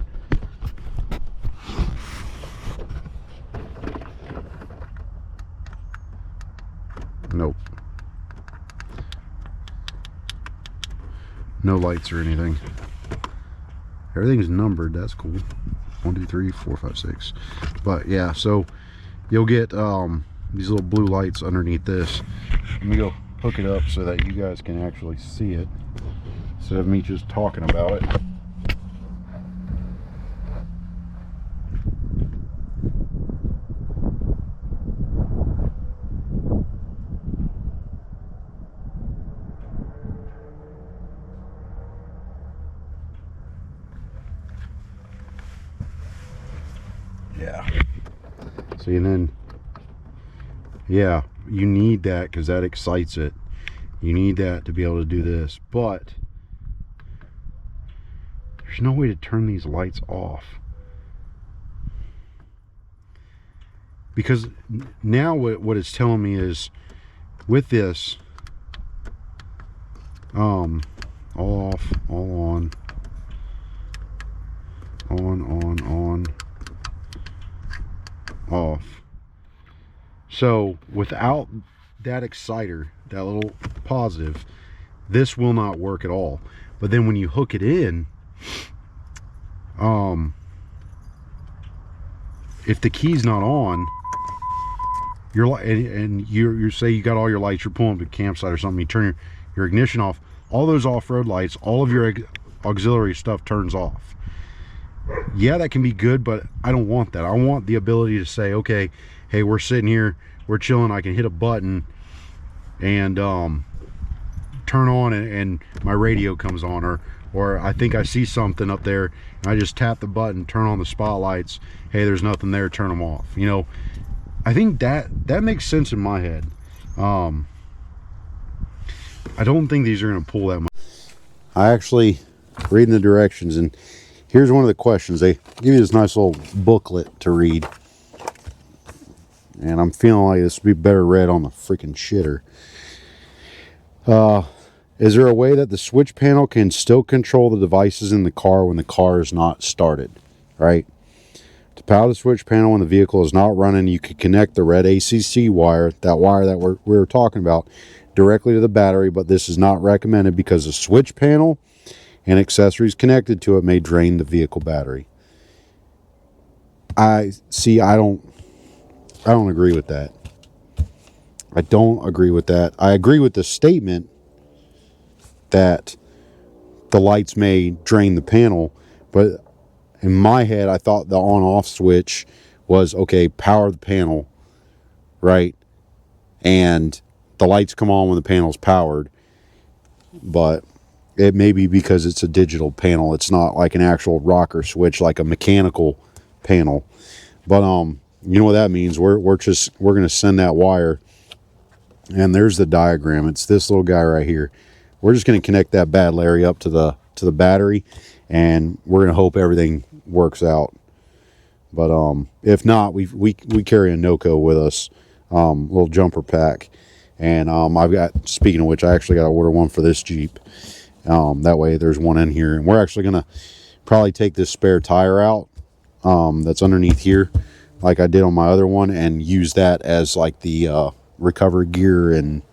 Nope. No lights or anything. Everything's numbered. That's cool. 1, 2, 3, 4, 5, 6. But yeah, so you'll get these little blue lights underneath this. Let me go hook it up so that you guys can actually see it instead of me just talking about it. Yeah. See, and then, yeah, you need that because that excites it. You need that to be able to do this, but there's no way to turn these lights off. Because now what it's telling me is with this, all off, all on, off. So without that exciter, that little positive, this will not work at all. But then when you hook it in, if the key's not on, your light, and you say you got all your lights, you're pulling up to a campsite or something, you turn your ignition off, all those off-road lights, all of your auxiliary stuff turns off. Yeah, that can be good, but I don't want that. I want the ability to say, okay, hey, we're sitting here, we're chilling, I can hit a button and turn on and my radio comes on, or I think I see something up there and I just tap the button, turn on the spotlights, hey, there's nothing there, turn them off. You know, I think that makes sense in my head. I don't think these are going to pull that much. I actually reading the directions, and here's one of the questions. They give you this nice little booklet to read, and I'm feeling like this would be better read on the freaking shitter. Is there a way that the switch panel can still control the devices in the car when the car is not started? Right? To power the switch panel when the vehicle is not running, you could connect the red ACC wire, that wire that we were talking about, directly to the battery, but this is not recommended because the switch panel and accessories connected to it may drain the vehicle battery. I don't agree with that. I don't agree with that. I agree with the statement that the lights may drain the panel, but in my head, I thought the on-off switch was, okay, power the panel, right? And the lights come on when the panel's powered, but it may be because it's a digital panel. It's not like an actual rocker switch, like a mechanical panel. But you know what that means? We're going to send that wire, and there's the diagram. It's this little guy right here. We're just going to connect that bad Larry up to the battery, and we're going to hope everything works out. But if not, we carry a NOCO with us, little jumper pack, and I've got. Speaking of which, I actually got to order one for this Jeep. That way, there's one in here, and we're actually going to probably take this spare tire out that's underneath here, like I did on my other one, and use that as like the recovery gear and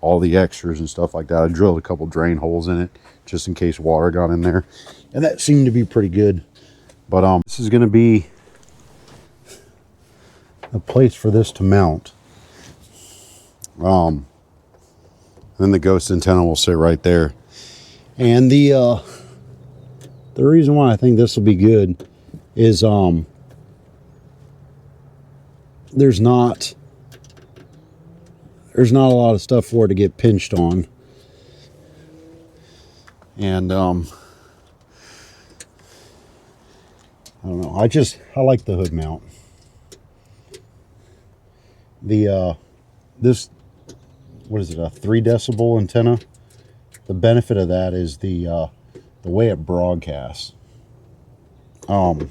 all the extras and stuff like that. I drilled a couple drain holes in it just in case water got in there, and that seemed to be pretty good. But this is going to be a place for this to mount. Then the ghost antenna will sit right there, and the reason why I think this will be good is there's not a lot of stuff for it to get pinched on, and I don't know, I like the hood mount. This, what is it, a 3 decibel antenna? The benefit of that is the way it broadcasts. And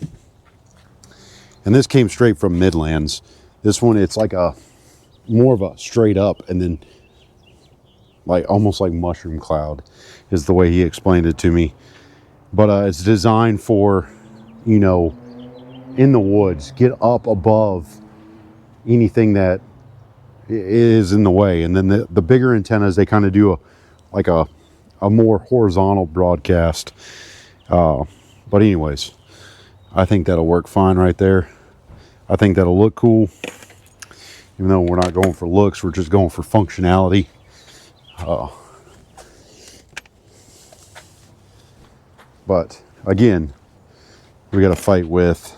this came straight from Midlands. This one, it's like more of a straight up, and then like almost like mushroom cloud is the way he explained it to me. But it's designed for, you know, in the woods, get up above anything that is in the way. And then the bigger antennas, they kind of do a more horizontal broadcast. But anyways, I think that'll work fine right there. I think that'll look cool. Even though we're not going for looks, we're just going for functionality. But again, we got to fight with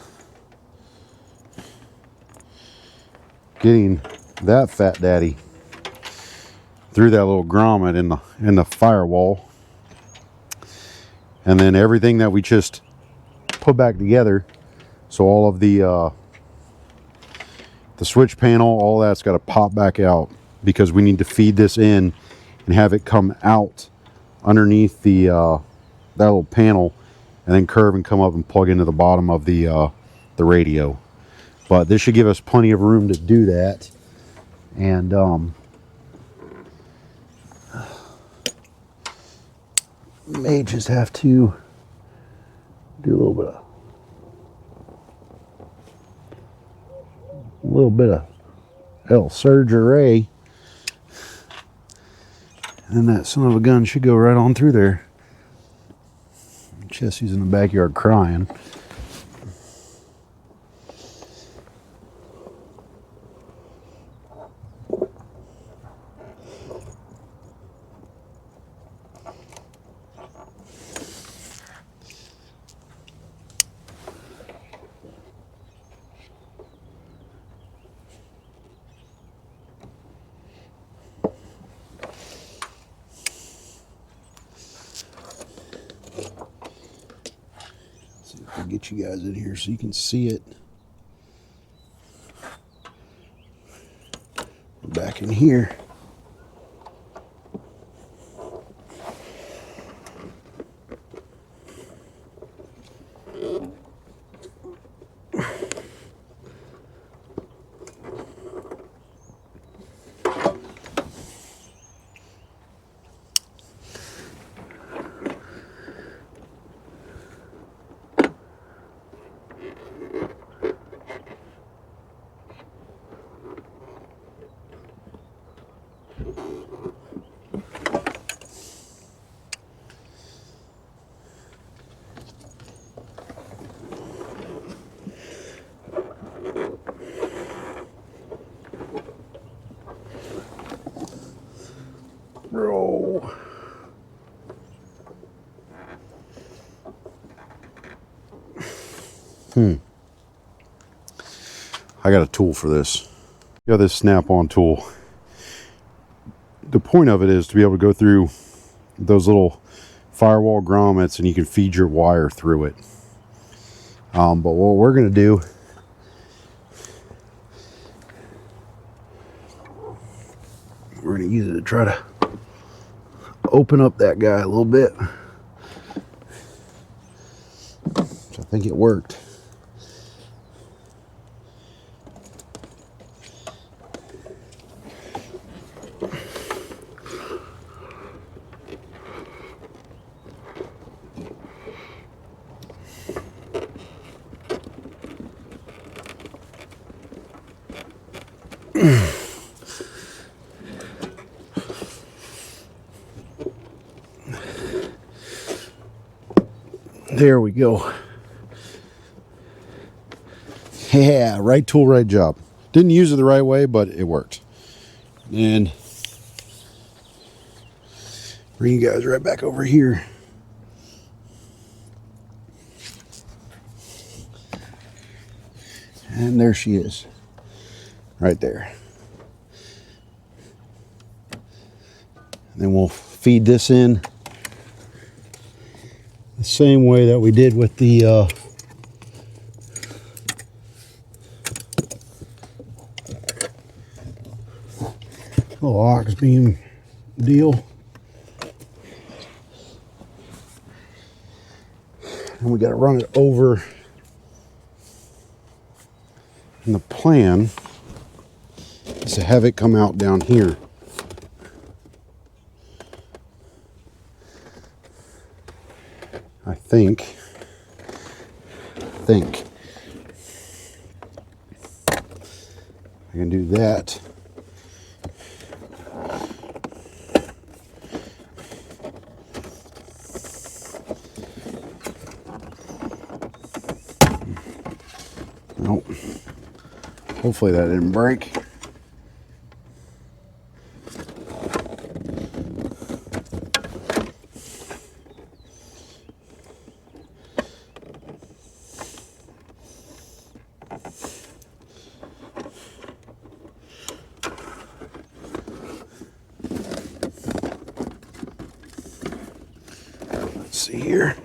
getting that fat daddy through that little grommet in the firewall, and then everything that we just put back together. So all of the switch panel, all that's got to pop back out, because we need to feed this in and have it come out underneath the that little panel, and then curve and come up and plug into the bottom of the radio. But this should give us plenty of room to do that. And may just have to do a little bit of El Surge array, and that son of a gun should go right on through there. Chessie's in the backyard crying. Get you guys in here so you can see it. We're back in here. I got a tool for this. Got this snap-on tool. The point of it is to be able to go through those little firewall grommets and you can feed your wire through it. But what we're going to do, we're going to use it to try to open up that guy a little bit. So I think it worked. There we go. Yeah, right tool, right job. Didn't use it the right way, but it worked. And bring you guys right back over here. And there she is. Right there. And then we'll feed this in the same way that we did with the little Auxbeam deal. And we got to run it over. And the plan is to have it come out down here. I think I can do that. Nope. Hopefully that didn't break. Let's see here.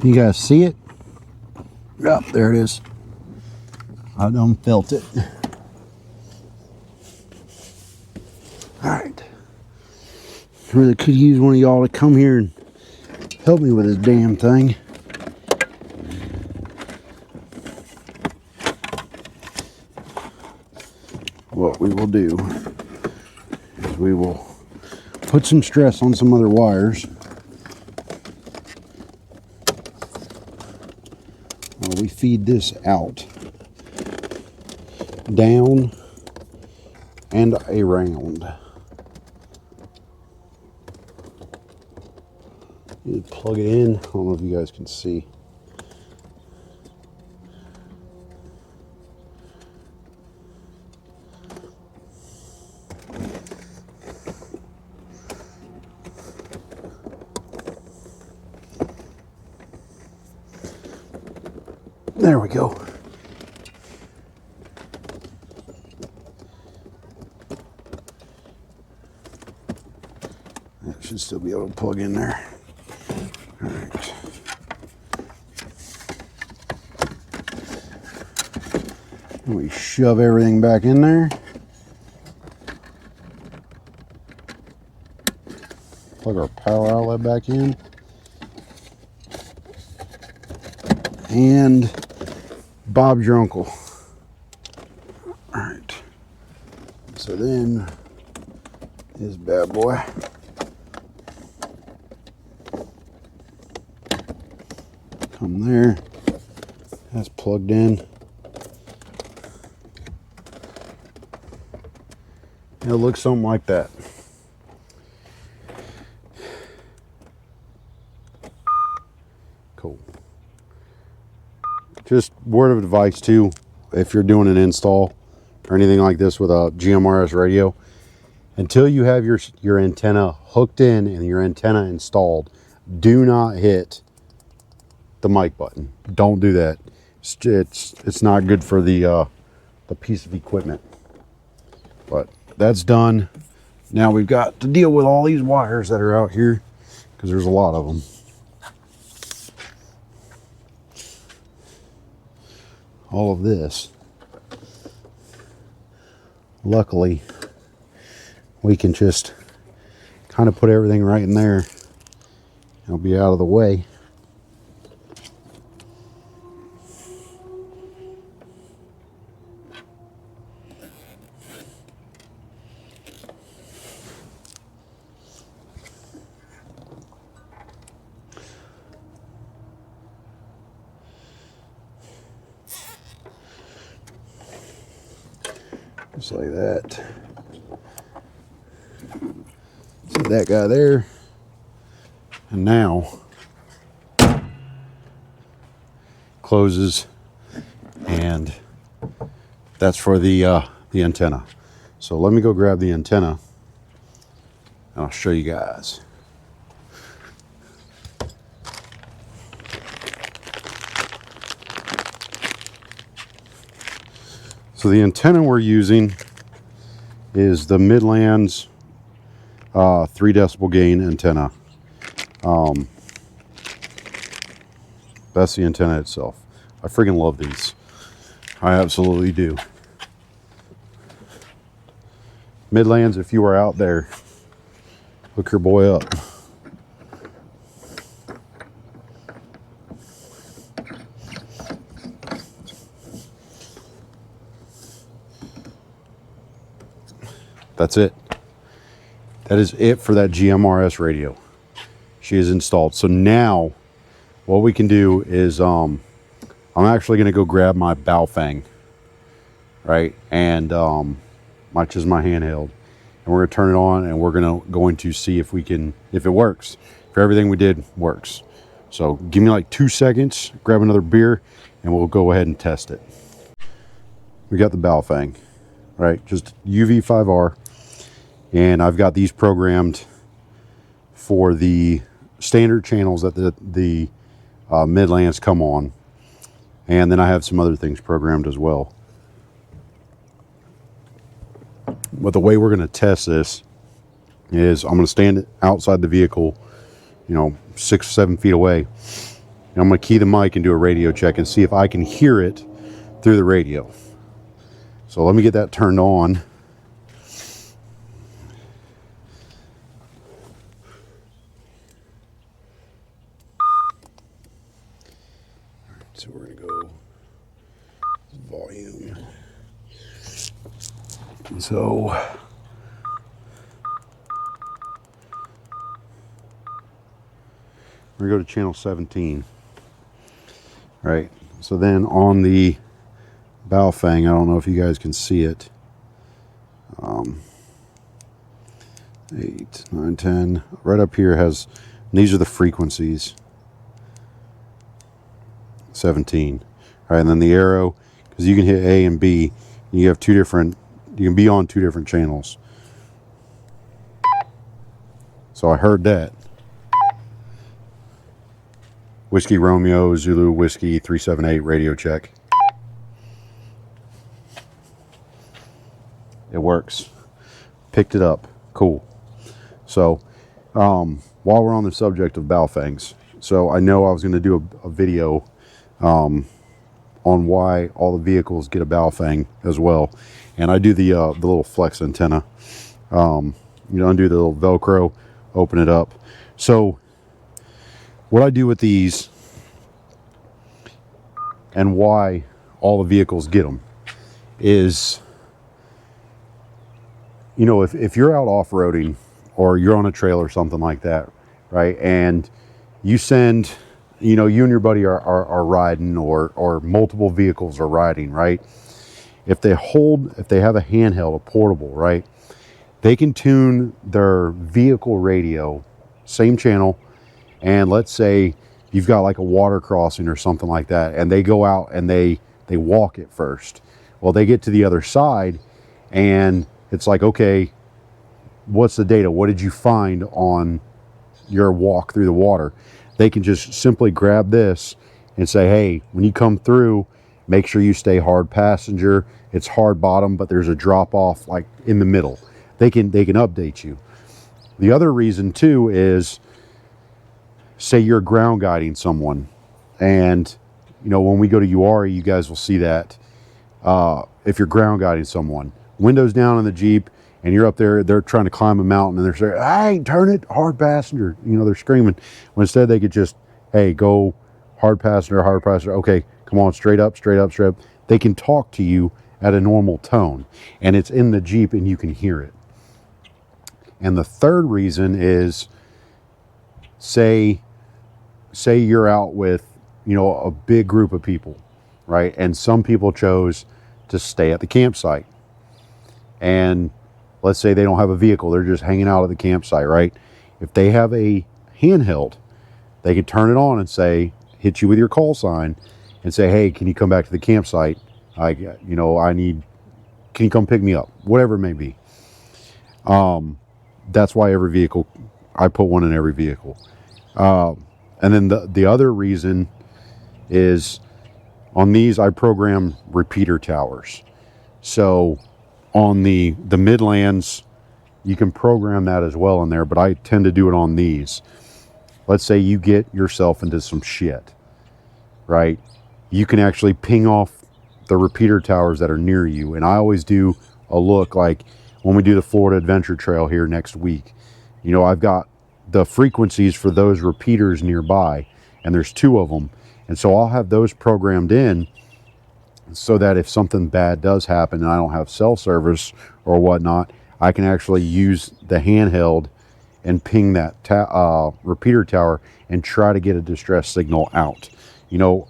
You guys see it? Yep, there it is. I done felt it. Alright. Really could use one of y'all to come here and help me with this damn thing. What we will do is we will put some stress on some other wires. We feed this out, down, and around. You plug it in. I don't know if you guys can see. There we go. That should still be able to plug in there. All right. And we shove everything back in there. Plug our power outlet back in. And Bob's your uncle. All right. So then this bad boy. Come there. That's plugged in. It'll look something like that. Cool. just word of advice too, if you're doing an install or anything like this with a GMRS radio, until you have your antenna hooked in and your antenna installed, do not hit the mic button. Don't do that. It's not good for the piece of equipment. But that's done. Now we've got to deal with all these wires that are out here, because there's a lot of them. All of this. Luckily, we can just kind of put everything right in there. It'll be out of the way. Just like that. See that guy there? And now closes, and that's for the antenna. So let me go grab the antenna and I'll show you guys. So the antenna we're using is the Midlands 3 decibel gain antenna. That's the antenna itself. I freaking love these. I absolutely do. Midlands, if you are out there, hook your boy up. That's it. That is it for that GMRS radio. She is installed. So now what we can do is I'm actually going to go grab my Baofeng, right? And which is my handheld. And we're going to turn it on, and we're going to see if it works. If everything we did works. So give me like 2 seconds, grab another beer, and we'll go ahead and test it. We got the Baofeng, right? Just UV5R. And I've got these programmed for the standard channels that the Midlands come on. And then I have some other things programmed as well. But the way we're going to test this is I'm going to stand outside the vehicle, 6 or 7 feet away. And I'm going to key the mic and do a radio check and see if I can hear it through the radio. So let me get that turned on. So we're going to go volume. And so we're going to go to channel 17. Right. So then on the Baofeng, I don't know if you guys can see it. 8, 9, 10. Right up here has, these are the frequencies. 17. All right, and then the arrow, because you can hit A and B. You have you can be on 2 different channels. So I heard that. Whiskey Romeo, Zulu Whiskey 378 radio check. It works. Picked it up. Cool. So while we're on the subject of Baofengs, so I know I was going to do a video on why all the vehicles get a Baofeng as well, and I do the little flex antenna. Undo the little Velcro, open it up. So what I do with these and why all the vehicles get them is, if you're out off-roading or you're on a trail or something like that, right, and you send, you and your buddy are riding, or multiple vehicles are riding, right? If they have a handheld, a portable, right, they can tune their vehicle radio, same channel, and let's say you've got like a water crossing or something like that, and they go out and they walk it first. Well, they get to the other side, and it's like, okay, what's the data? What did you find on your walk through the water? They can just simply grab this and say, hey, when you come through, make sure you stay hard passenger. It's hard bottom, but there's a drop off like in the middle. They can update you. The other reason too is, say you're ground guiding someone, and you know, when we go to URI, you guys will see that if you're ground guiding someone, windows down in the Jeep, and you're up there, they're trying to climb a mountain, and they're saying, hey, turn it, hard passenger. You know, they're screaming. When instead they could just, hey, go hard passenger, okay, come on, straight up, straight up, straight up. They can talk to you at a normal tone, and it's in the Jeep and you can hear it. And the third reason is, say you're out with, you know, a big group of people, right? And some people chose to stay at the campsite. And let's say they don't have a vehicle, they're just hanging out at the campsite, right? If they have a handheld, they can turn it on and say, hit you with your call sign and say, hey, can you come back to the campsite? Can you come pick me up? Whatever it may be. That's why every vehicle, I put one in every vehicle. And then the other reason is, on these I program repeater towers. So on the Midlands, you can program that as well in there, but I tend to do it on these. Let's say you get yourself into some shit, right? You can actually ping off the repeater towers that are near you. And I always do a look, like when we do the Florida Adventure Trail here next week, you know, I've got the frequencies for those repeaters nearby, and there's 2 of them. And so I'll have those programmed in so that if something bad does happen and I don't have cell service or whatnot, I can actually use the handheld and ping that repeater tower and try to get a distress signal out. You know,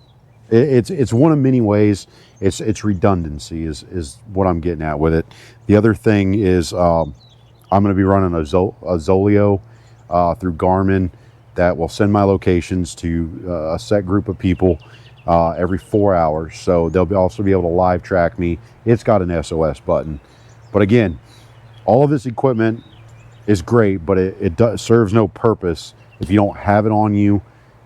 it's one of many ways. It's redundancy is what I'm getting at with it. The other thing is, I'm going to be running a Zoleo through Garmin that will send my locations to a set group of people every 4 hours. So they'll also be able to live track me. It's got an SOS button. But again, all of this equipment is great, but it serves no purpose if you don't have it on you,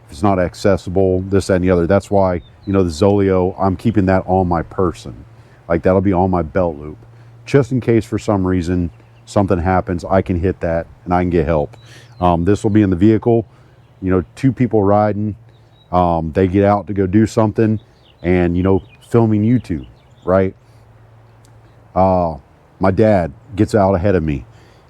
if it's not accessible, this, that, and the other. That's why, you know, the Zoleo, I'm keeping that on my person. Like, that'll be on my belt loop. Just in case for some reason something happens, I can hit that and I can get help. This will be in the vehicle, you know, 2 people riding. They get out to go do something, and, you know, filming YouTube, right? My dad gets out ahead of me,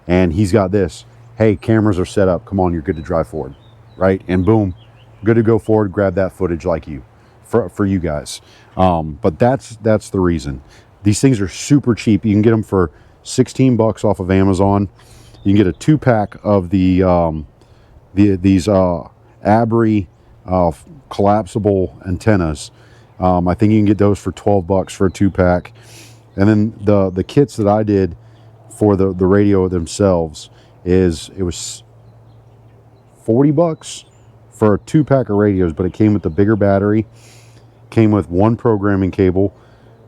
and he's got this, hey, cameras are set up, come on, you're good to drive forward, right? And boom, good to go forward, grab that footage like you, for you guys. But that's the reason. These things are super cheap. You can get them for $16 off of Amazon. You can get a 2-pack of these Abri collapsible antennas. I think you can get those for $12 for a 2-pack. And then the kits that I did for the radio themselves it was $40 for a 2-pack of radios, but it came with the bigger battery, came with 1 programming cable.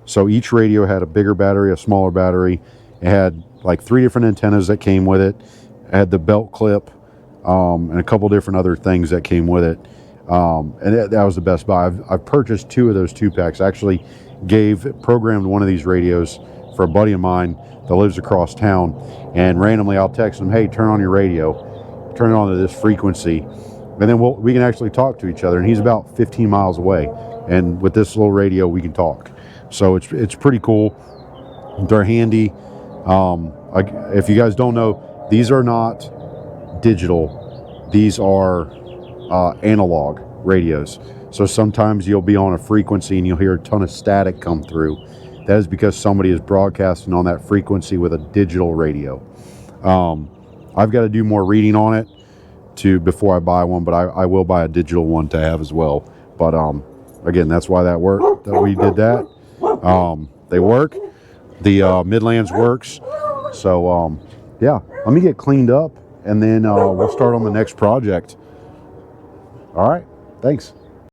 So each radio had a bigger battery, a smaller battery. It had like 3 different antennas that came with it. It had the belt clip, and a couple different other things that came with it. And that was the best buy. I've purchased 2 of those 2-packs. I actually programmed one of these radios for a buddy of mine that lives across town, and randomly I'll text him, hey, turn on your radio, turn it on to this frequency, and then we can actually talk to each other. And he's about 15 miles away, and with this little radio we can talk. So it's pretty cool. They're handy. If you guys don't know, these are not digital. These are analog radios. So sometimes you'll be on a frequency and you'll hear a ton of static come through. That is because somebody is broadcasting on that frequency with a digital radio. I've got to do more reading on it before I buy one, but I will buy a digital one to have as well. But again, that's why that we did that. They work. The Midlands works. So yeah, let me get cleaned up, and then we'll start on the next project. All right. Thanks.